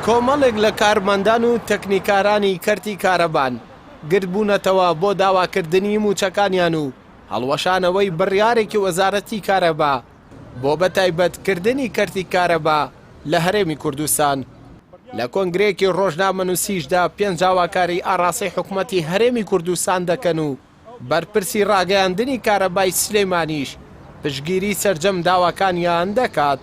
کۆمەڵێک لە کارمەندان و تەکنیکارانی کەرتی کارەبان گردبونەتەوە بۆ داواکردنی موچەکانیان و هەڵوەشانەوەی بڕیارێکی وەزارەتی کارەبا بۆ بەتایبەتکردنی کەرتی کارەبا لە هەرێمی کوردستان. لە کۆنگرێکی ڕۆژنامەنووسیشدا 5 داواکاری ئاڕاستەی حکوومەتی هەرێمی کوردستان دەکەن و بەرپرسی ڕاگەیاندنی کارەبای سلێمانیش پشگیری سەرجەم داواکانیان دەکات.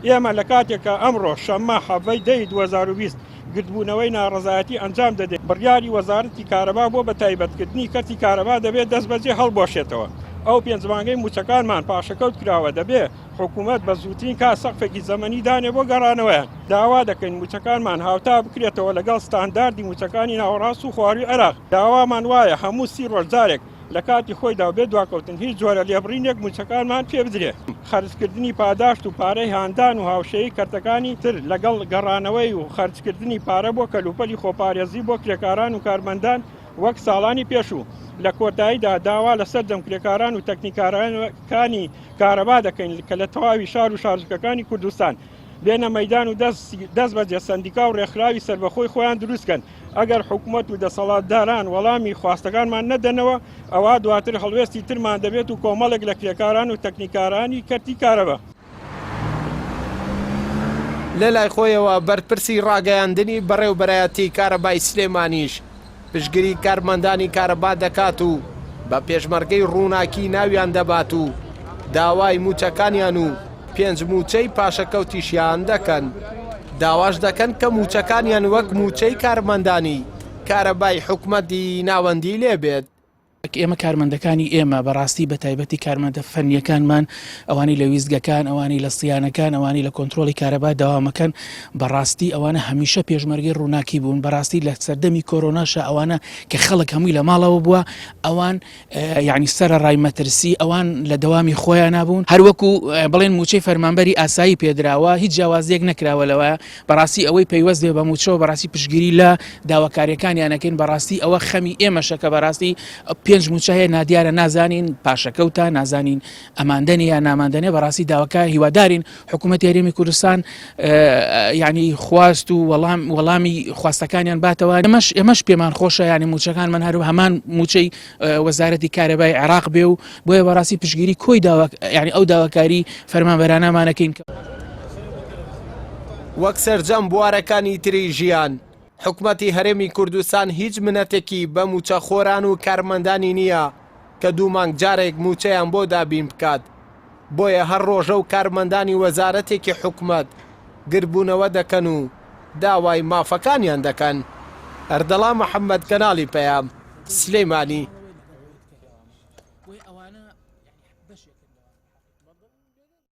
ئێمە لە کاتێکە ئەمڕۆ شەممە 7 2020 گردبونەوەی نارەزایەتی ئەنجام دەدێت بڕیاری وەزارەتی کارەبا بۆ بەتایبەتکردنی کەرتی کارەبا دەبێت دەست بەجێ هەڵبۆشێتەوە. ئەو پێنجمانگەی موچەکانمان پاشەکەوت کراوە دەبێت حکوومەت بە زووترین کا سەقفێکی زەمەنی دانێ بۆ گەڕانەوەیان. داوا دەکەین موچەکانمان هاوتا بکرێتەوە لەگەڵ ستانداردی موچەکانی ناوەڕاست و خواروی عێراق. داوامان وایە هەموو 30 ڕۆژجارێک لە کاتی خۆیدا بێت دواکەوتن هیچ جۆرە لێبڕینێک موچەکانمان پێ بدرێ. خەرجکردنی پاداشت و پارەی هاندان و هاوشەیی کەرتەکانی تر لەگەڵ گەڕانەوەی و خەرجکردنی پارە بۆ کەلوپەلی خۆپارێزی بۆ کرێکاران و کارمەندان وەک ساڵانی پێشوو. لە کۆتاییدا داوا لەسەر دەمکرێکاران و تەکنیکارەکانی کارەبا دەکەین کە لە تەواوی شار و شارچکەکانی کوردستان بێنە مەیدان و دەست بەجێ سەندیکا و ڕێکخراوی سەربەخۆی خۆیان دروستکەن. ئەگەر حکوومەت و دەسەڵاتداران وەڵامی خواستەکانمان نەدەنەوە ئەوە دواتر هەڵوێستی ترمان دەبێت و کۆمەڵێک لە کرێکاران و تەکنیکارانی کەرتی کارەبا. لە لای خۆیەوە بەرپرسی ڕاگەیاندنی بەڕێوەبەرایەتی کارەبای سلێمانیش پشگیری کارمەندانی کارەبا دەکات و بە پێشمەرگەی ڕووناکی ناویان دەبات و داوای موچەکانیان و 5 موچەی پاشەکەوتیشیان دەکەن. داواش دەکەن کە موچەکانیان وەک موچەی کارمەندانی کارەبای حکوومەتی ناوەندی لێبێت. ئێمە کارمەندەکانی ئێمە بەڕاستی بە تایبەتی کارمەندە فەنیەکانمان ئەوانی لە ویزگەکان ئەوانی لە سیانەکان ئەوانی لە کۆنتترۆلی کارەبا داوامەکەن بەڕاستی ئەوانە هەمیشە پێشمەرگی ڕووناکی بوون. بەڕاستی لە سەردەمی کۆرۆناشە ئەوانە کە خەڵک هەمووی لە ماڵەوە بووە ئەوان یعنی سەرە ڕای مەترسی ئەوان لە دەوامی خۆیان نابوون. هەروەکو بڵێن موچەی فەرمانبەری ئاسایی پێدراوە هیچ جیاوازیەک نەکراوە لەوە. بەڕاستی ئەوەی پەیوەست بێ بە موچەوە بەڕاستی پشگیری لە داواکاریەکانیانەکەین. بەڕاستی ئەوە خەمی ئێمەشە کە بەڕاستی 5 موچە هەیە نادیارە نازانین پاشەکەوتە نازانین ئەماندنی یا ناماندنێ. بەڕاستی داواکە هیوادارین حکوومەتی هەرێمی کوردستان یعنی خواست و وەڵامی خواستەکانیان باتەوە. ئێمەش پێمان خۆشە یعنی موچەکانمان هەرو هەمان موچەی وەزارەتی کارەبای عێراق بێ و بۆیە بەڕاستی پشگیری کۆی یعنی ئەو داواکاری فەرمانبەرانەمانەکەین. وەک سەرجەم بوارەکانی تری ژیان حکوومەتی هەرێمی کوردستان هیچ منەتێکی بە موچەخۆران و کارمەندانی نییە کە 2 مانگ جارێک موچەیان بۆ دابین بکات. بۆیە هەر ڕۆژە و کارمەندانی وەزارەتێکی حکوومەت گربوونەوە دەکەن و داوای مافەکانیان دەکەن. ئەردەڵا محەممەد کەناڵی پەیام سلێمانی.